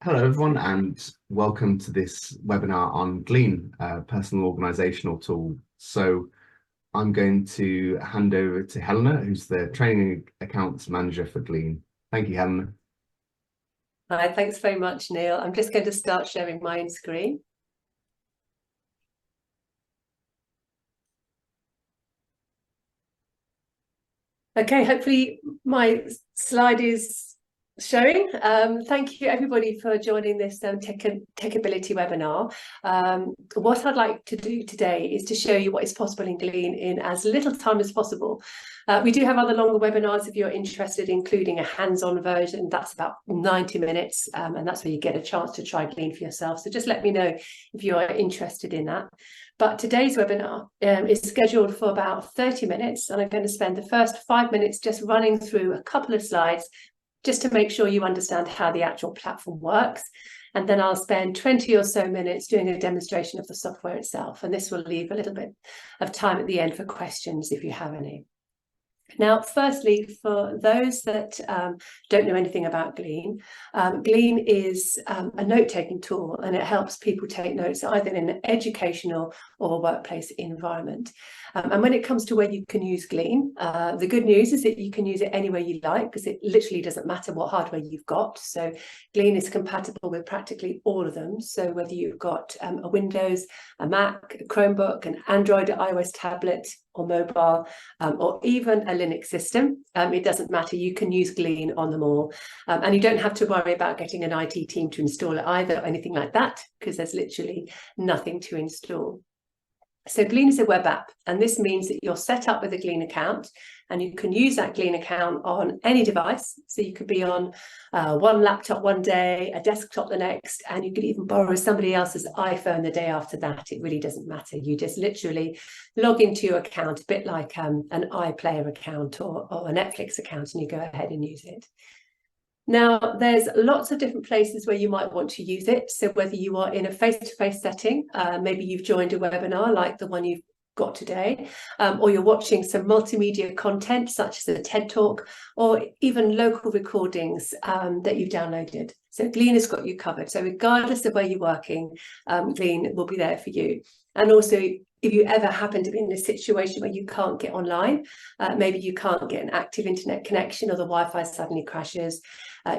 Hello, everyone, and welcome to this webinar on Glean, a personal organizational tool. So I'm going to hand over to Helena, who's the training accounts manager for Glean. Thank you, Helena. Hi, thanks very much, Neil. I'm just going to start sharing my own screen. Okay, hopefully my slide is showing. Thank you everybody for joining this Techability webinar. What I'd like to do today is to show you what is possible in Glean in as little time as possible. We do have other longer webinars if you're interested, including a hands-on version. That's about 90 minutes, and that's where you get a chance to try Glean for yourself. So just let me know if you are interested in that. But today's webinar is scheduled for about 30 minutes, and I'm going to spend the first 5 minutes just running through a couple of slides just to make sure you understand how the actual platform works. And then I'll spend 20 or so minutes doing a demonstration of the software itself. And this will leave a little bit of time at the end for questions if you have any. Now, firstly, for those that don't know anything about Glean, Glean is a note-taking tool, and it helps people take notes either in an educational or a workplace environment. And when it comes to where you can use Glean, the good news is that you can use it anywhere you like, because it literally doesn't matter what hardware you've got. So Glean is compatible with practically all of them. So whether you've got a Windows, a Mac, a Chromebook, an Android or iOS tablet, or mobile, or even a Linux system, it doesn't matter. You can use Glean on them all. And you don't have to worry about getting an IT team to install it either, or anything like that, because there's literally nothing to install. So Glean is a web app, and this means that you're set up with a Glean account, and you can use that Glean account on any device. So you could be on one laptop one day, a desktop the next, and you could even borrow somebody else's iPhone the day after that. It really doesn't matter. You just literally log into your account, a bit like an iPlayer account or a Netflix account, and you go ahead and use it. Now, there's lots of different places where you might want to use it. So whether you are in a face-to-face setting, maybe you've joined a webinar like the one you've got today, or you're watching some multimedia content such as a TED Talk, or even local recordings that you've downloaded. So Glean has got you covered. So regardless of where you're working, Glean will be there for you. And also, if you ever happen to be in a situation where you can't get online, maybe you can't get an active internet connection or the Wi-Fi suddenly crashes,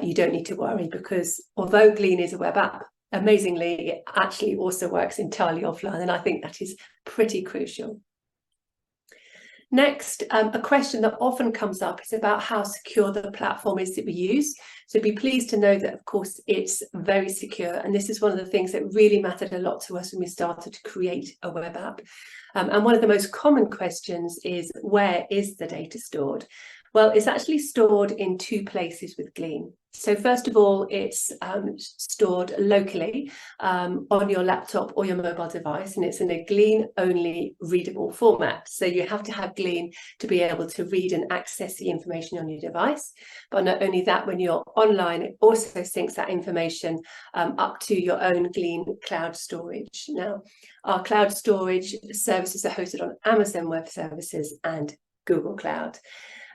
you don't need to worry, because although Glean is a web app, amazingly, it actually also works entirely offline. And I think that is pretty crucial. Next, a question that often comes up is about how secure the platform is that we use. So be pleased to know that, of course, it's very secure. And this is one of the things that really mattered a lot to us when we started to create a web app. And one of the most common questions is, where is the data stored? Well, it's actually stored in two places with Glean. So first of all, it's stored locally on your laptop or your mobile device, and it's in a Glean-only readable format. So you have to have Glean to be able to read and access the information on your device. But not only that, when you're online, it also syncs that information up to your own Glean cloud storage. Now, our cloud storage services are hosted on Amazon Web Services and Google Cloud.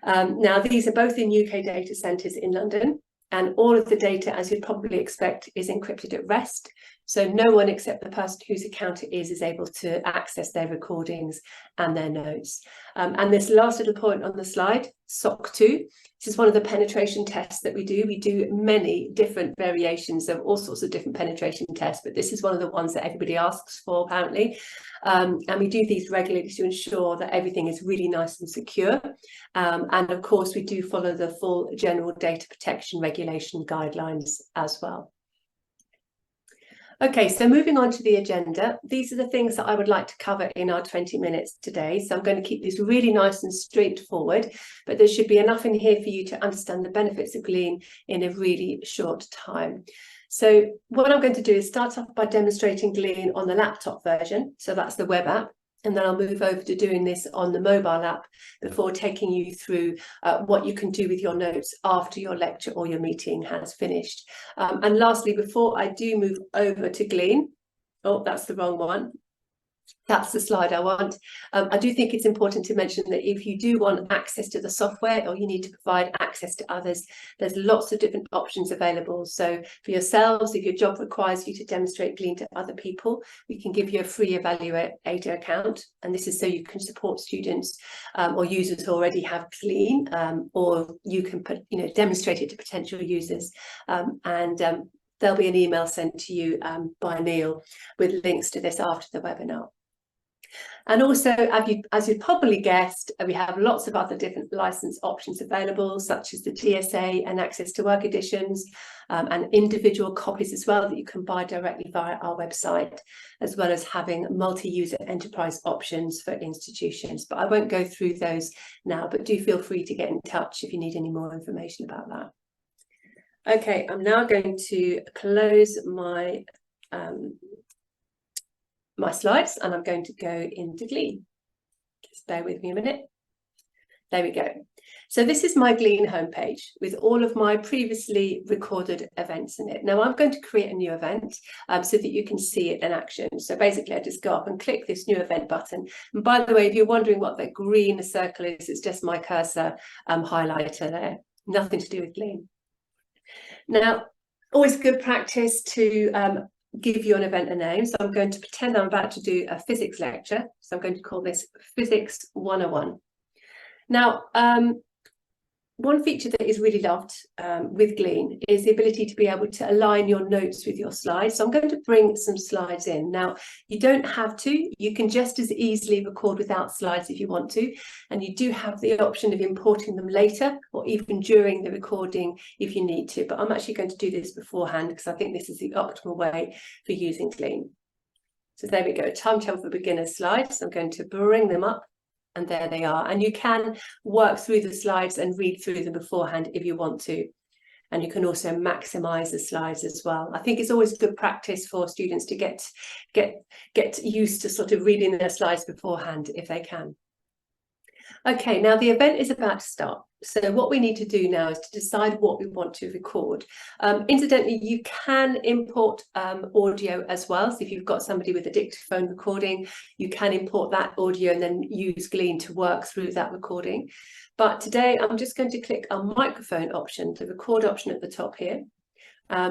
Now, these are both in UK data centres in London, and all of the data, as you'd probably expect, is encrypted at rest. So no one except the person whose account it is able to access their recordings and their notes. And this last little point on the slide, SOC 2, this is one of the penetration tests that we do. We do many different variations of all sorts of different penetration tests, but this is one of the ones that everybody asks for, apparently. And we do these regularly to ensure that everything is really nice and secure. And of course, we do follow the full general data protection regulation guidelines as well. Okay, so moving on to the agenda, these are the things that I would like to cover in our 20 minutes today. So I'm going to keep this really nice and straightforward, but there should be enough in here for you to understand the benefits of Glean in a really short time. So what I'm going to do is start off by demonstrating Glean on the laptop version. So that's the web app. And then I'll move over to doing this on the mobile app before taking you through what you can do with your notes after your lecture or your meeting has finished. And lastly, before I do move over to Glean, oh, that's the wrong one. That's the slide I want. I do think it's important to mention that if you do want access to the software, or you need to provide access to others, there's lots of different options available. So for yourselves, if your job requires you to demonstrate Glean to other people, we can give you a free evaluator account. And this is so you can support students or users who already have Glean, or you can demonstrate it to potential users. There'll be an email sent to you by Neil with links to this after the webinar. And also, as you've probably guessed, we have lots of other different license options available, such as the DSA and Access to Work editions, and individual copies as well that you can buy directly via our website, as well as having multi-user enterprise options for institutions. But I won't go through those now, but do feel free to get in touch if you need any more information about that. Okay, I'm now going to close my slides, and I'm going to go into Glean. Just bear with me a minute. There we go. So this is my Glean homepage with all of my previously recorded events in it. Now I'm going to create a new event so that you can see it in action. So basically I just go up and click this new event button. And by the way, if you're wondering what the green circle is, it's just my cursor highlighter there. Nothing to do with Glean. Now, always good practice to give you an event a name. So I'm going to pretend I'm about to do a physics lecture. So I'm going to call this Physics 101. Now, one feature that is really loved with Glean is the ability to be able to align your notes with your slides. So I'm going to bring some slides in. Now, you don't have to. You can just as easily record without slides if you want to. And you do have the option of importing them later or even during the recording if you need to. But I'm actually going to do this beforehand because I think this is the optimal way for using Glean. So there we go, timetable for beginners slides. I'm going to bring them up. And there they are. And you can work through the slides and read through them beforehand if you want to. And you can also maximize the slides as well. I think it's always good practice for students to get used to sort of reading their slides beforehand if they can. Okay, now the event is about to start. So what we need to do now is to decide what we want to record. Incidentally, you can import audio as well. So if you've got somebody with a dictaphone recording, you can import that audio and then use Glean to work through that recording. But today I'm just going to click on microphone option, the record option at the top here.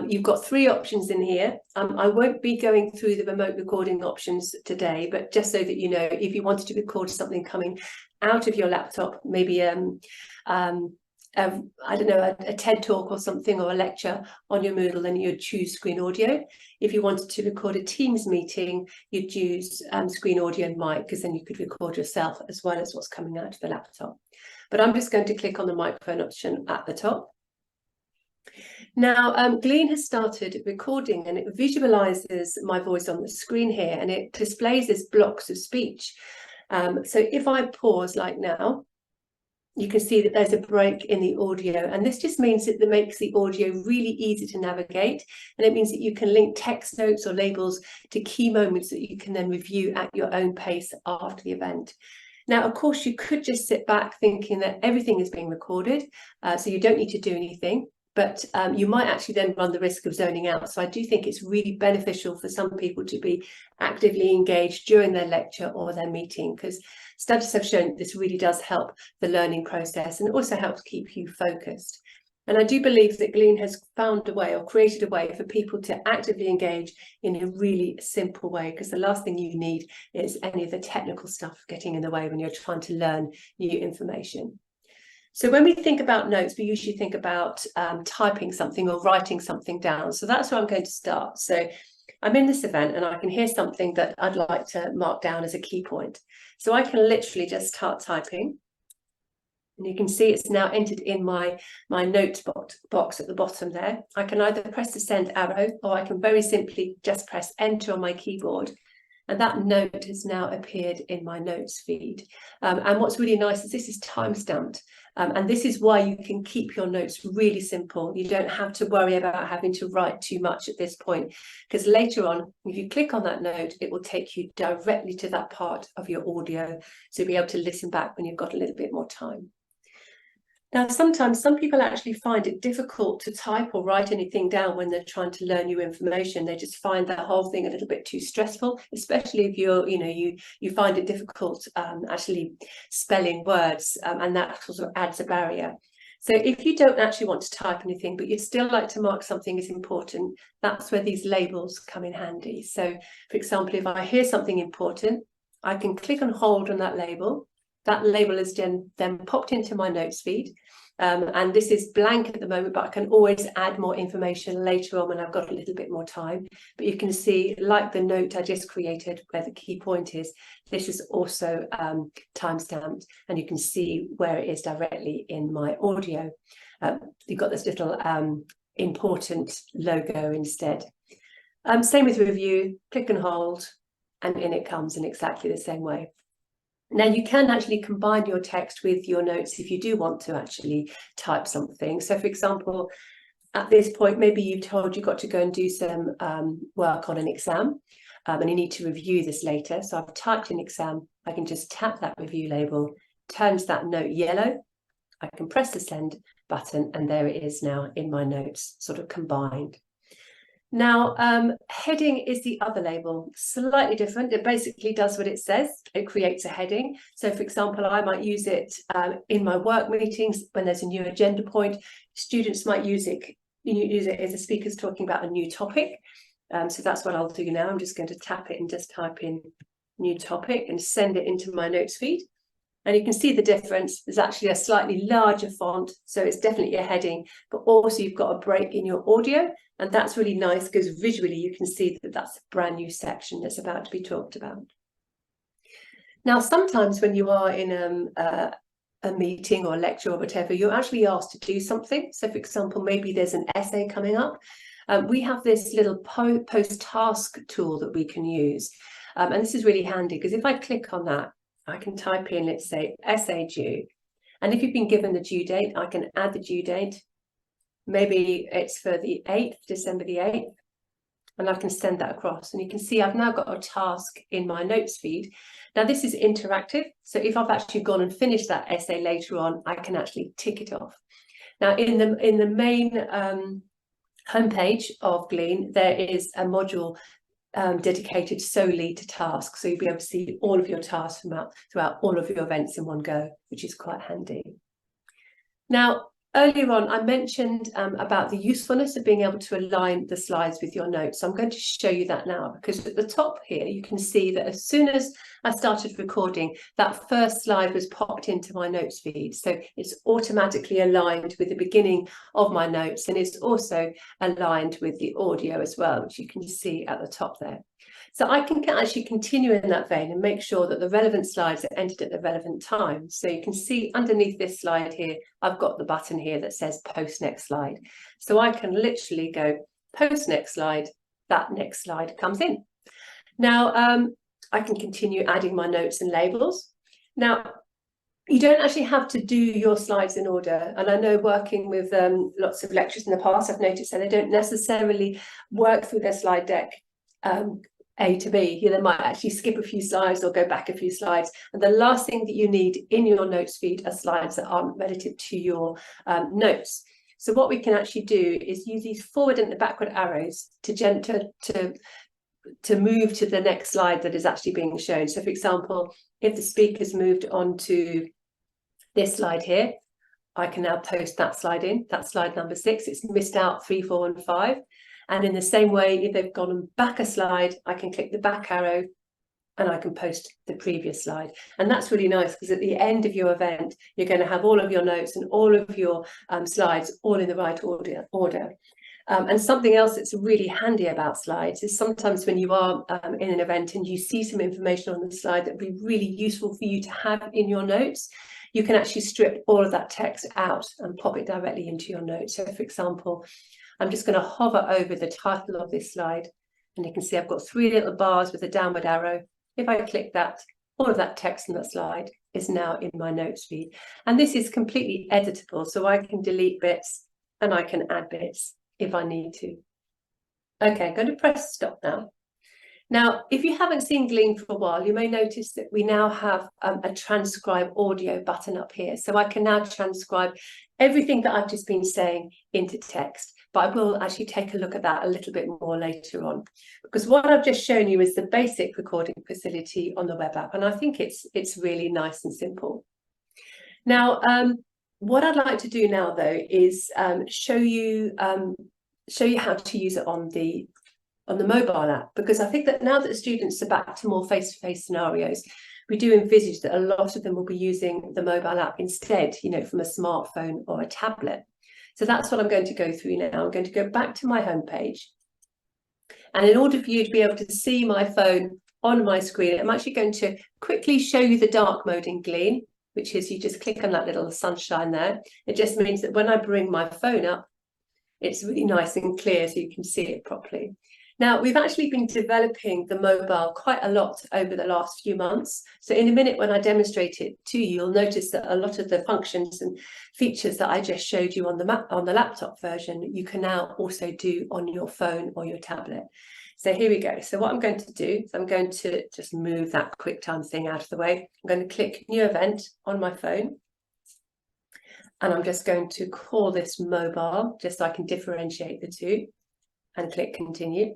You've got three options in here. I won't be going through the remote recording options today, but just so that you know, if you wanted to record something coming out of your laptop, maybe I don't know, a TED talk or something, or a lecture on your Moodle, then you'd choose screen audio. If you wanted to record a Teams meeting, you'd choose screen audio and mic, because then you could record yourself as well as what's coming out of the laptop. But I'm just going to click on the microphone option at the top. Now, Glean has started recording, and it visualizes my voice on the screen here, and it displays as blocks of speech. So if I pause like now, you can see that there's a break in the audio, and this just means that it makes the audio really easy to navigate, and it means that you can link text notes or labels to key moments that you can then review at your own pace after the event. Now, of course, you could just sit back thinking that everything is being recorded, so you don't need to do anything. But you might actually then run the risk of zoning out. So I do think it's really beneficial for some people to be actively engaged during their lecture or their meeting, because studies have shown this really does help the learning process, and it also helps keep you focused. And I do believe that Glean has found a way, or created a way, for people to actively engage in a really simple way, because the last thing you need is any of the technical stuff getting in the way when you're trying to learn new information. So when we think about notes, we usually think about typing something or writing something down. So that's where I'm going to start. So I'm in this event and I can hear something that I'd like to mark down as a key point. So I can literally just start typing. And you can see it's now entered in my note box at the bottom there. I can either press the send arrow, or I can very simply just press enter on my keyboard. And that note has now appeared in my notes feed. And what's really nice is this is time-stamped. And this is why you can keep your notes really simple. You don't have to worry about having to write too much at this point, because later on, if you click on that note, it will take you directly to that part of your audio. So you'll be able to listen back when you've got a little bit more time. Now, sometimes some people actually find it difficult to type or write anything down when they're trying to learn new information. They just find that whole thing a little bit too stressful, especially if you find it difficult actually spelling words, and that sort of adds a barrier. So if you don't actually want to type anything, but you'd still like to mark something as important, that's where these labels come in handy. So, for example, if I hear something important, I can click and hold on that label. That label is then popped into my notes feed. And this is blank at the moment, but I can always add more information later on when I've got a little bit more time. But you can see, like the note I just created, where the key point is, this is also time-stamped, and you can see where it is directly in my audio. You've got this little important logo instead. Same with review, click and hold, and in it comes in exactly the same way. Now, you can actually combine your text with your notes if you do want to actually type something. So, for example, at this point, maybe you've told you've got to go and do some work on an exam, and you need to review this later. So I've typed in exam. I can just tap that review label, turns that note yellow. I can press the send button, and there it is now in my notes, sort of combined. Now, heading is the other label, slightly different. It basically does what it says. It creates a heading. So, for example, I might use it in my work meetings when there's a new agenda point. Students might use it as the speaker's talking about a new topic. So that's what I'll do now. I'm just going to tap it and just type in new topic and send it into my notes feed. And you can see the difference. There's actually a slightly larger font, so it's definitely a heading, but also you've got a break in your audio, and that's really nice because visually you can see that that's a brand new section that's about to be talked about. Now, sometimes when you are in a meeting or a lecture or whatever, you're actually asked to do something. So, for example, maybe there's an essay coming up. We have this little post-task tool that we can use, and this is really handy because if I click on that, I can type in, let's say, essay due. And if you've been given the due date, I can add the due date. Maybe it's for the 8th, December the 8th. And I can send that across. And you can see I've now got a task in my notes feed. Now, this is interactive. So if I've actually gone and finished that essay later on, I can actually tick it off. Now, in the main homepage of Glean, there is a module dedicated solely to tasks. So you'll be able to see all of your tasks throughout all of your events in one go, which is quite handy. Now, earlier on, I mentioned about the usefulness of being able to align the slides with your notes. So I'm going to show you that now, because at the top here, you can see that as soon as I started recording, that first slide was popped into my notes feed. So it's automatically aligned with the beginning of my notes, and it's also aligned with the audio as well, which you can see at the top there. So I can actually continue in that vein and make sure that the relevant slides are entered at the relevant time. So you can see underneath this slide here, I've got the button here that says post next slide. So I can literally go post next slide, that next slide comes in. Now, I can continue adding my notes and labels. Now, you don't actually have to do your slides in order. And I know working with lots of lecturers in the past, I've noticed that they don't necessarily work through their slide deck A to B. They might actually skip a few slides or go back a few slides. And the last thing that you need in your notes feed are slides that aren't relative to your notes. So what we can actually do is use these forward and the backward arrows to move to the next slide that is actually being shown. So, for example, if the speaker's moved on to this slide here, I can now post that slide in. That's slide number 6. It's missed out 3, 4, and 5. And in the same way, if they've gone back a slide, I can click the back arrow and I can post the previous slide. And that's really nice because at the end of your event, you're going to have all of your notes and all of your slides all in the right order. And something else that's really handy about slides is sometimes when you are in an event and you see some information on the slide that would be really useful for you to have in your notes, you can actually strip all of that text out and pop it directly into your notes. So, for example, I'm just going to hover over the title of this slide, and you can see I've got 3 little bars with a downward arrow. If I click that, all of that text in that slide is now in my notes feed. And this is completely editable, so I can delete bits and I can add bits if I need to. Okay, I'm going to press stop now. Now, if you haven't seen Glean for a while, you may notice that we now have a transcribe audio button up here. So I can now transcribe everything that I've just been saying into text, but I will actually take a look at that a little bit more later on, because what I've just shown you is the basic recording facility on the web app, and I think it's really nice and simple. Now, what I'd like to do now, though, is show you how to use it on the mobile app, because I think that now that the students are back to more face-to-face scenarios, we do envisage that a lot of them will be using the mobile app instead, you know, from a smartphone or a tablet. So that's what I'm going to go through now. I'm going to go back to my homepage. And in order for you to be able to see my phone on my screen, I'm actually going to quickly show you the dark mode in Glean, which is you just click on that little sunshine there. It just means that when I bring my phone up, it's really nice and clear so you can see it properly. Now, we've actually been developing the mobile quite a lot over the last few months. So in a minute, when I demonstrate it to you, you'll notice that a lot of the functions and features that I just showed you on the laptop version, you can now also do on your phone or your tablet. So here we go. So what I'm going to do is I'm going to just move that QuickTime thing out of the way. I'm going to click New Event on my phone. And I'm just going to call this mobile, just so I can differentiate the two, and click Continue.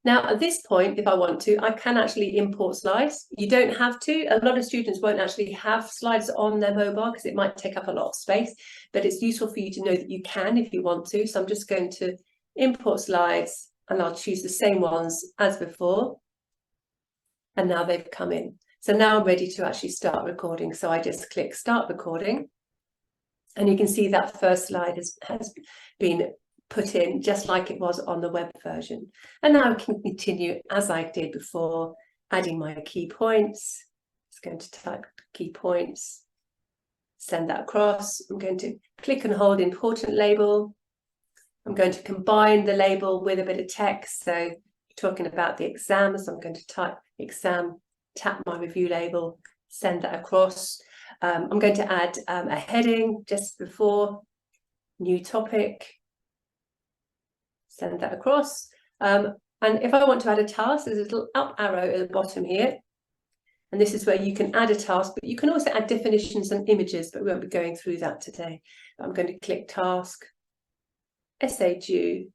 Now, at this point, if I want to, I can actually import slides. You don't have to. A lot of students won't actually have slides on their mobile because it might take up a lot of space, but it's useful for you to know that you can if you want to. So I'm just going to import slides, and I'll choose the same ones as before. And now they've come in. So now I'm ready to actually start recording. So I just click Start Recording. And you can see that first slide has been put in just like it was on the web version. And now I can continue as I did before, adding my key points. Just going to type key points, send that across. I'm going to click and hold important label. I'm going to combine the label with a bit of text. So talking about the exam, so I'm going to type exam, tap my review label, send that across. I'm going to add a heading just before, new topic, send that across. And if I want to add a task, there's a little up arrow at the bottom here. And this is where you can add a task, but you can also add definitions and images, but we won't be going through that today. I'm going to click task, essay due.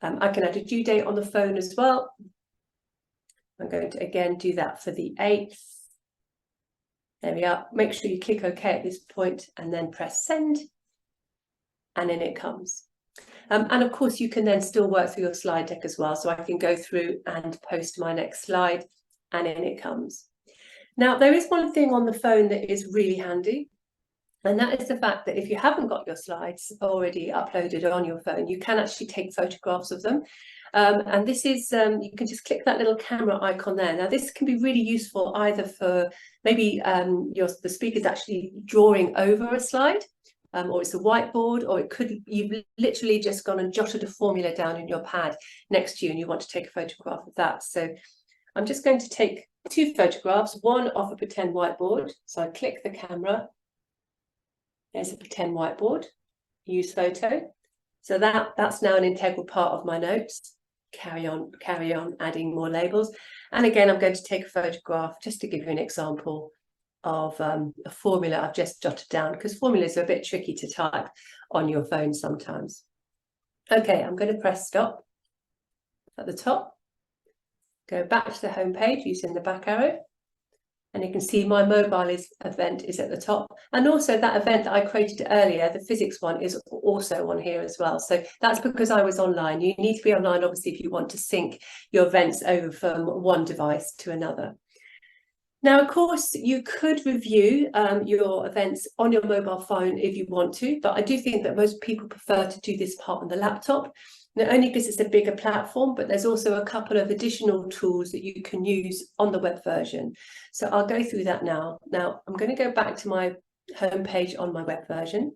I can add a due date on the phone as well. I'm going to again do that for the 8th. There we are. Make sure you click OK at this point and then press send. And in it comes. And of course, you can then still work through your slide deck as well. So I can go through and post my next slide, and in it comes. Now, there is one thing on the phone that is really handy. And that is the fact that if you haven't got your slides already uploaded on your phone, you can actually take photographs of them. And this is, you can just click that little camera icon there. Now, this can be really useful either for maybe the speaker's actually drawing over a slide, or it's a whiteboard, or it could, you've literally just gone and jotted a formula down in your pad next to you and you want to take a photograph of that. So I'm just going to take 2 photographs, one off a pretend whiteboard. So I click the camera. There's a pretend whiteboard, use photo. So that's now an integral part of my notes. Carry on adding more labels. And again, I'm going to take a photograph just to give you an example of a formula I've just jotted down, because formulas are a bit tricky to type on your phone sometimes. Okay, I'm going to press stop at the top. Go back to the home page using the back arrow. And you can see my mobile event is at the top. And also that event that I created earlier, the physics one, is also on here as well. So that's because I was online. You need to be online, obviously, if you want to sync your events over from one device to another. Now, of course, you could review your events on your mobile phone if you want to, but I do think that most people prefer to do this part on the laptop. Not only because it's a bigger platform, but there's also a couple of additional tools that you can use on the web version. So I'll go through that now. Now, I'm going to go back to my home page on my web version.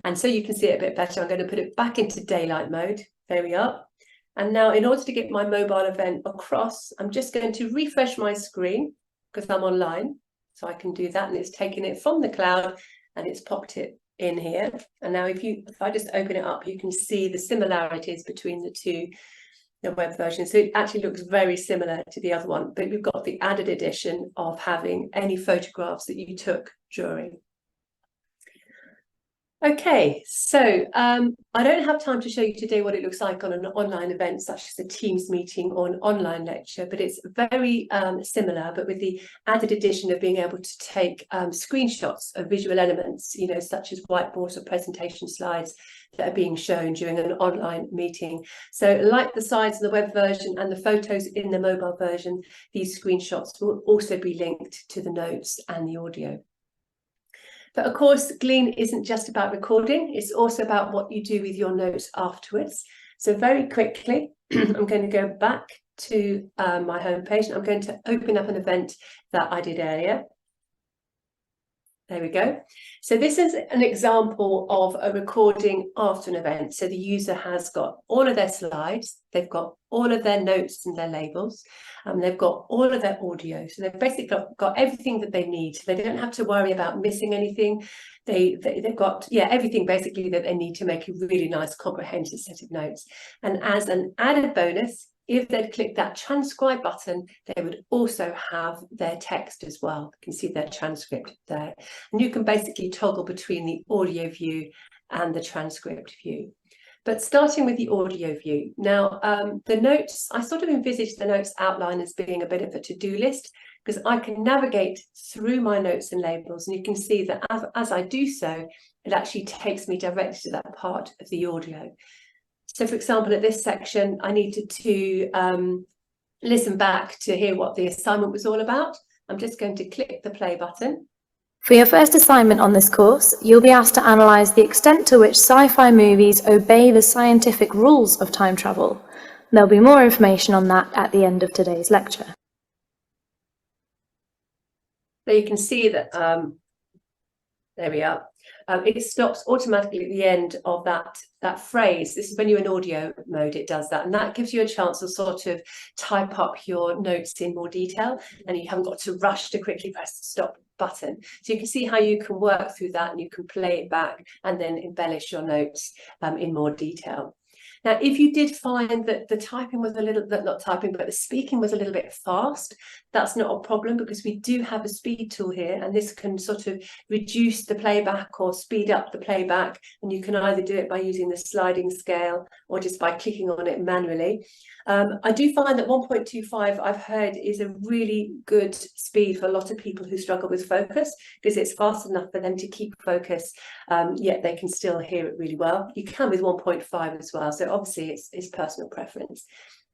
And so you can see it a bit better, I'm going to put it back into daylight mode. There we are. And now, in order to get my mobile event across, I'm just going to refresh my screen because I'm online. So I can do that. And it's taken it from the cloud and it's popped it in here. And now if I just open it up, you can see the similarities between the two the web version. So it actually looks very similar to the other one, but we've got the added addition of having any photographs that you took during. Okay, so I don't have time to show you today what it looks like on an online event such as a Teams meeting or an online lecture, but it's very similar, but with the added addition of being able to take screenshots of visual elements, you know, such as whiteboards or presentation slides that are being shown during an online meeting. So like the slides in the web version and the photos in the mobile version, these screenshots will also be linked to the notes and the audio. But of course, Glean isn't just about recording, it's also about what you do with your notes afterwards. So very quickly, I'm going to go back to my homepage and I'm going to open up an event that I did earlier. There we go. So this is an example of a recording after an event. So the user has got all of their slides, they've got all of their notes and their labels, and they've got all of their audio. So they've basically got everything that they need. They don't have to worry about missing anything. They've got, yeah, everything basically that they need to make a really nice comprehensive set of notes. And as an added bonus, if they'd click that transcribe button, they would also have their text as well. You can see their transcript there. And you can basically toggle between the audio view and the transcript view. But starting with the audio view. Now, the notes, I sort of envisage the notes outline as being a bit of a to-do list, because I can navigate through my notes and labels, and you can see that as I do so, it actually takes me directly to that part of the audio. So, for example, at this section, I needed to listen back to hear what the assignment was all about. I'm just going to click the play button. For your first assignment on this course, you'll be asked to analyse the extent to which sci-fi movies obey the scientific rules of time travel. There'll be more information on that at the end of today's lecture. So you can see that, there we are. It stops automatically at the end of that phrase. This is when you're in audio mode, it does that. And that gives you a chance to sort of type up your notes in more detail, and you haven't got to rush to quickly press the stop button. So you can see how you can work through that and you can play it back and then embellish your notes in more detail. Now, if you did find that the typing was a little bit, not typing, but the speaking was a little bit fast, that's not a problem, because we do have a speed tool here, and this can sort of reduce the playback or speed up the playback. And you can either do it by using the sliding scale or just by clicking on it manually. I do find that 1.25 I've heard is a really good speed for a lot of people who struggle with focus, because it's fast enough for them to keep focus, yet they can still hear it really well. You can with 1.5 as well, so obviously it's personal preference.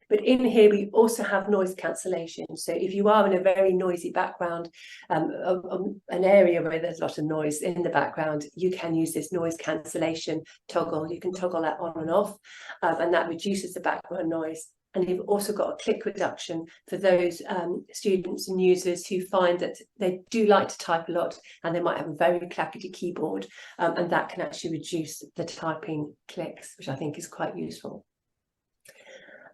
But in here we also have noise cancellation. So if you are in a very noisy background, an area where there's a lot of noise in the background, you can use this noise cancellation toggle. You can toggle that on and off, and that reduces the background noise. And you've also got a click reduction for those students and users who find that they do like to type a lot and they might have a very clackety keyboard, and that can actually reduce the typing clicks, which I think is quite useful.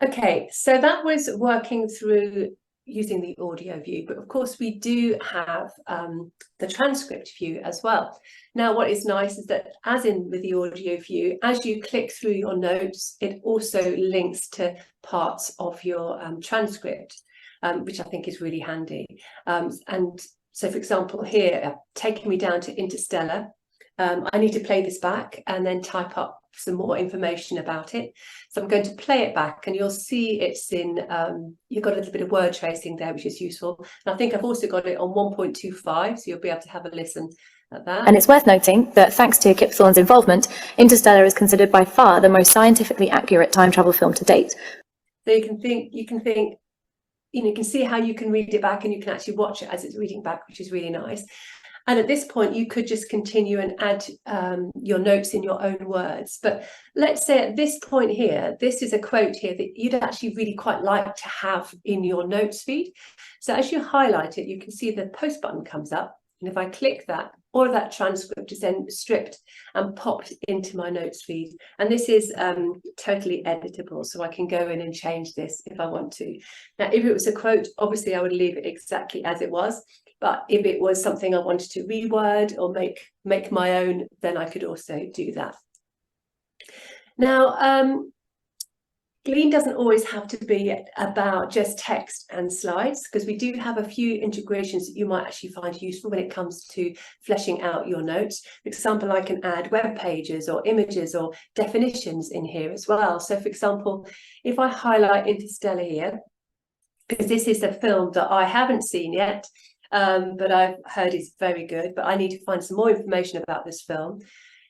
Okay, so that was working through using the audio view, but of course we do have the transcript view as well. Now, what is nice is that, as in with the audio view, as you click through your notes, it also links to parts of your transcript, which I think is really handy. And so, for example, here, taking me down to Interstellar, I need to play this back and then type up some more information about it. So I'm going to play it back, and you'll see it's in, you've got a little bit of word tracing there, which is useful. And I think I've also got it on 1.25, so you'll be able to have a listen at that. And it's worth noting that thanks to Kip Thorne's involvement, Interstellar is considered by far the most scientifically accurate time travel film to date. So you can think, you know, you can see how you can read it back, and you can actually watch it as it's reading back, which is really nice. And at this point, you could just continue and add your notes in your own words. But let's say at this point here, this is a quote here that you'd actually really quite like to have in your notes feed. So as you highlight it, you can see the post button comes up. And if I click that, all of that transcript is then stripped and popped into my notes feed. And this is totally editable, so I can go in and change this if I want to. Now, if it was a quote, obviously I would leave it exactly as it was. But if it was something I wanted to reword or make my own, then I could also do that. Now, Glean doesn't always have to be about just text and slides, because we do have a few integrations that you might actually find useful when it comes to fleshing out your notes. For example, I can add web pages or images or definitions in here as well. So for example, if I highlight Interstellar here, because this is a film that I haven't seen yet, but I've heard is very good, but I need to find some more information about this film.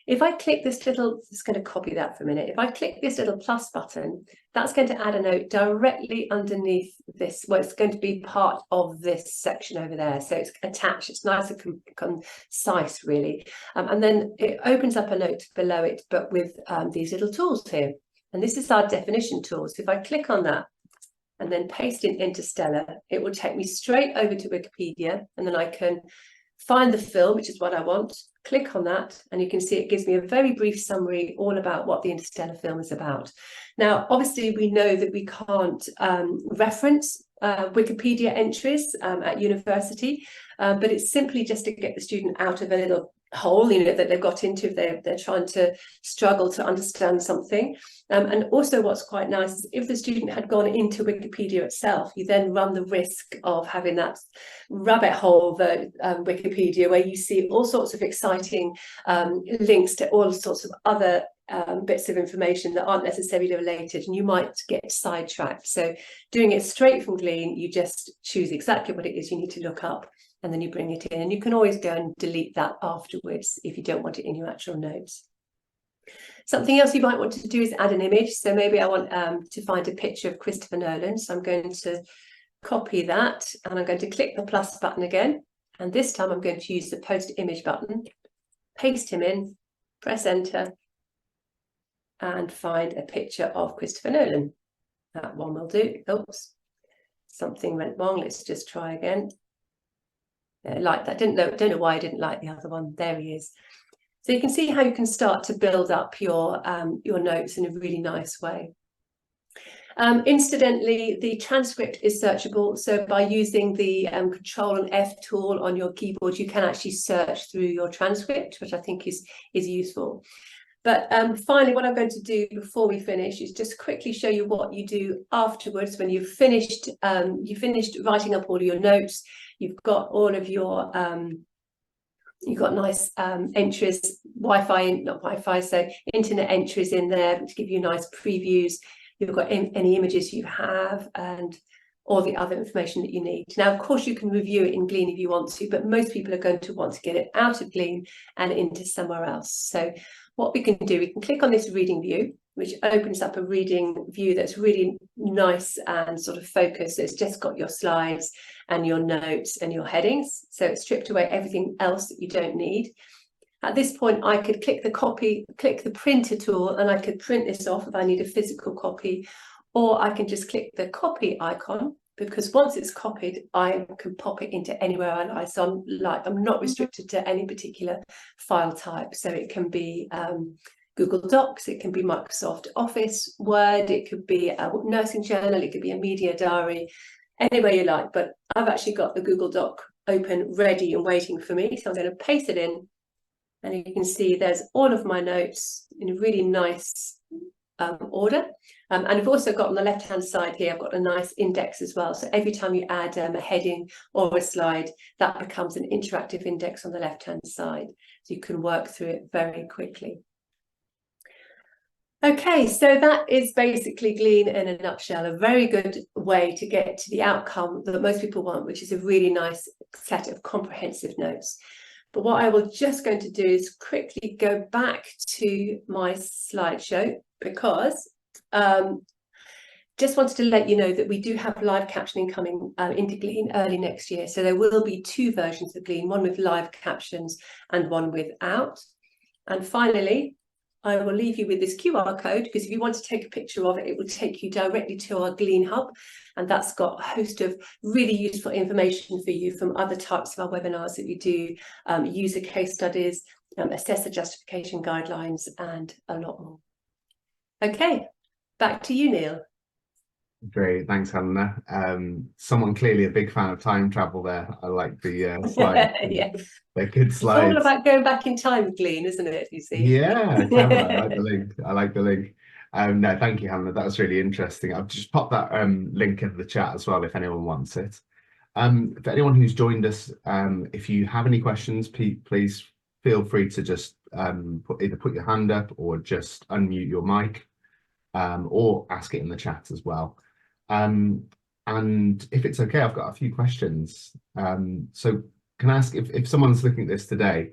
If I click this little, just going to copy that for a minute. If I click this little plus button, that's going to add a note directly underneath this. Well, it's going to be part of this section over there. So it's attached. It's nice and concise, really. And then it opens up a note below it, but with these little tools here. And this is our definition tool. So if I click on that and then paste in Interstellar, it will take me straight over to Wikipedia, and then I can find the film, which is what I want, click on that, and you can see it gives me a very brief summary all about what the Interstellar film is about. Now, obviously, we know that we can't reference Wikipedia entries at university, but it's simply just to get the student out of a little hole, you know, that they've got into if they're trying to struggle to understand something. And also what's quite nice is if the student had gone into Wikipedia itself, you then run the risk of having that rabbit hole that Wikipedia, where you see all sorts of exciting links to all sorts of other bits of information that aren't necessarily related, and you might get sidetracked. So doing it straight from Glean, you just choose exactly what it is you need to look up, and then you bring it in, and you can always go and delete that afterwards if you don't want it in your actual notes. Something else you might want to do is add an image. So maybe I want to find a picture of Christopher Nolan. So I'm going to copy that, and I'm going to click the plus button again. And this time I'm going to use the post image button, paste him in, press enter, and find a picture of Christopher Nolan. That one will do. Oops, something went wrong. Let's just try again. Like that. Don't know why I didn't like the other one. There he is. So you can see how you can start to build up your notes in a really nice way. Incidentally, the transcript is searchable. So by using the Control and F tool on your keyboard, you can actually search through your transcript, which I think is useful. But finally, what I'm going to do before we finish is just quickly show you what you do afterwards when you've finished writing up all your notes. You've got all of your you've got nice entries, so internet entries in there to give you nice previews. You've got any images you have and all the other information that you need. Now, of course, you can review it in Glean if you want to, but most people are going to want to get it out of Glean and into somewhere else. So what we can do, we can click on this reading view, which opens up a reading view that's really nice and sort of focused. So it's just got your slides and your notes and your headings. So it's stripped away everything else that you don't need. At this point, I could click the printer tool, and I could print this off if I need a physical copy, or I can just click the copy icon, because once it's copied, I can pop it into anywhere I like. So I'm not restricted to any particular file type. So it can be Google Docs, it can be Microsoft Office, Word, it could be a nursing journal, it could be a media diary, anywhere you like. But I've actually got the Google Doc open, ready and waiting for me. So I'm going to paste it in, and you can see there's all of my notes in a really nice order. And I've also got on the left hand side here, I've got a nice index as well. So every time you add a heading or a slide, that becomes an interactive index on the left hand side. So you can work through it very quickly. Okay, so that is basically Glean in a nutshell, a very good way to get to the outcome that most people want, which is a really nice set of comprehensive notes. But what I will just going to do is quickly go back to my slideshow, because just wanted to let you know that we do have live captioning coming into Glean early next year. So there will be two versions of Glean, one with live captions and one without. And finally, I will leave you with this QR code, because if you want to take a picture of it, it will take you directly to our Glean Hub. And that's got a host of really useful information for you from other types of our webinars that we do, user case studies, assessor justification guidelines, and a lot more. Okay, back to you, Neil. Great, thanks, Helena. Someone clearly a big fan of time travel there. I like the slides. Yeah. They're good slides. It's all about going back in time with Glean, isn't it? You see. Yeah, I like the link. I like the link. No, thank you, Helena. That was really interesting. I've just popped that link in the chat as well if anyone wants it. For anyone who's joined us, if you have any questions, please feel free to just either put your hand up or just unmute your mic, or ask it in the chat as well. And if it's okay, I've got a few questions. So can I ask, if someone's looking at this today,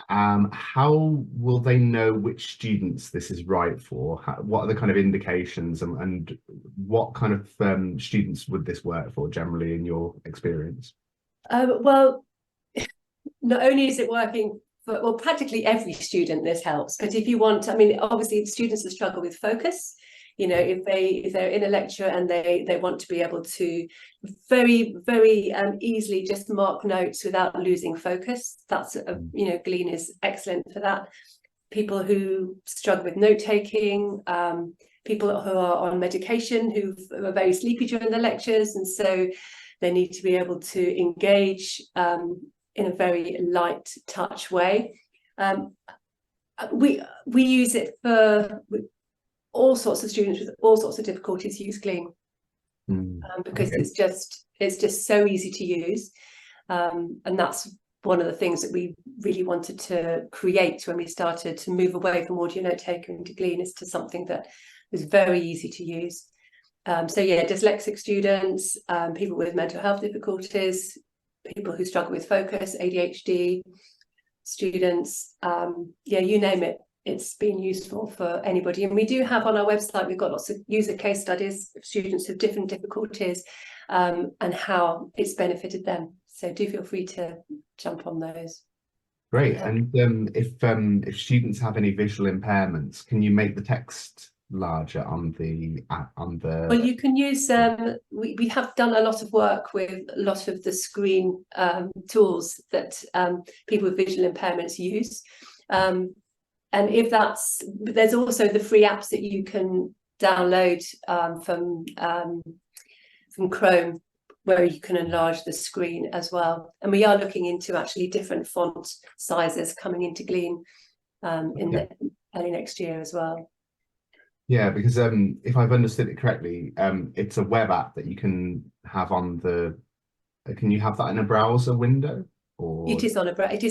how will they know which students this is right for? What are the kind of indications, and what kind of students would this work for generally in your experience? Well, not only is it working for, well, practically every student this helps, but if you want, I mean, obviously students that struggle with focus, you know, if they're in a lecture and they want to be able to very easily just mark notes without losing focus, that's you know, Glean is excellent for that. People who struggle with note taking, people who are on medication, who are very sleepy during the lectures, and so they need to be able to engage in a very light touch way. We use it for all sorts of students with all sorts of difficulties use Glean, because Okay. it's just so easy to use, and that's one of the things that we really wanted to create when we started to move away from audio note taking to Glean, is to something that was very easy to use. So yeah, dyslexic students, people with mental health difficulties, people who struggle with focus, ADHD students, yeah, you name it. It's been useful for anybody. And we do have on our website, we've got lots of user case studies of students with different difficulties, and how it's benefited them. So do feel free to jump on those. Great. And if students have any visual impairments, can you make the text larger on the Well, you can use we have done a lot of work with a lot of the screen tools that people with visual impairments use, and if that's, there's also the free apps that you can download from Chrome, where you can enlarge the screen as well. And we are looking into actually different font sizes coming into Glean in the early next year as well. Yeah, because if I've understood it correctly, it's a web app that you can have on the. Can you have that in a browser window? Or it is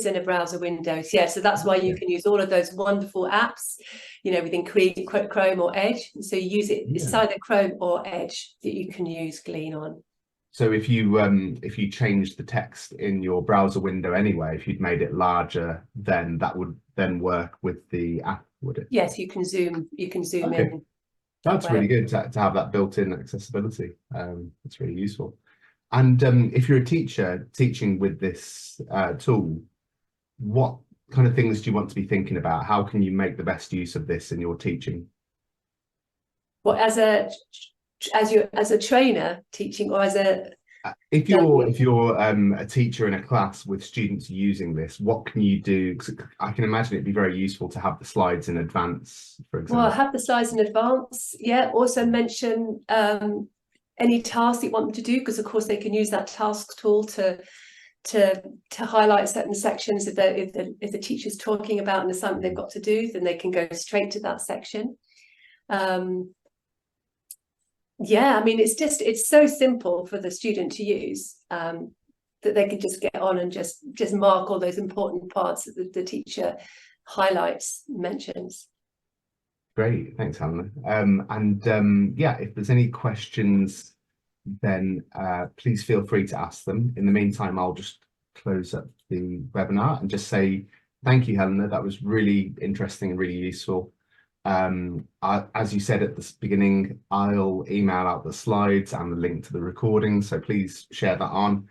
in a browser window. Yeah, so that's why you can use all of those wonderful apps, you know, within Chrome or Edge. So you use it. It's either Chrome or Edge that you can use Glean on. So if you change the text in your browser window anyway, if you'd made it larger, then that would then work with the app, would it? Yes, you can zoom in. That's really good to have that built-in accessibility. It's really useful. And if you're a teacher teaching with this tool, what kind of things do you want to be thinking about? How can you make the best use of this in your teaching? Well, as a trainer teaching, or as a if you're a teacher in a class with students using this, what can you do? 'Cause I can imagine it'd be very useful to have the slides in advance, for example. Well, have the slides in advance. Yeah. Also mention any tasks you want them to do, because of course they can use that task tool to highlight certain sections. If the teacher's talking about an assignment they've got to do, then they can go straight to that section. Yeah, I mean, it's so simple for the student to use, that they can just get on and just mark all those important parts that the teacher highlights, mentions. Great, thanks, Helena. Yeah, if there's any questions, then please feel free to ask them. In the meantime, I'll just close up the webinar and just say thank you, Helena. That was really interesting and really useful. As you said at the beginning, I'll email out the slides and the link to the recording, so please share that on.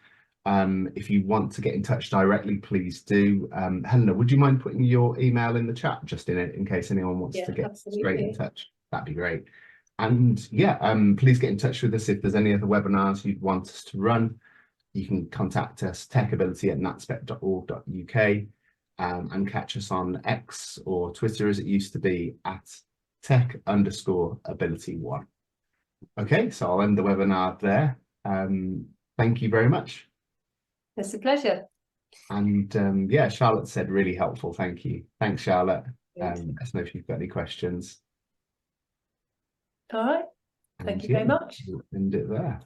If you want to get in touch directly, please do. Helena, would you mind putting your email in the chat just in case anyone wants to get straight in touch? That'd be great. And yeah, please get in touch with us if there's any other webinars you'd want us to run. You can contact us, techability@natspec.org.uk, and catch us on X or Twitter as it used to be at tech_ability1. Okay, so I'll end the webinar there. Thank you very much. It's a pleasure. And yeah, Charlotte said really helpful. Thank you. Thanks, Charlotte. Let us know if you've got any questions. All right. Thank you very much. We'll end it there.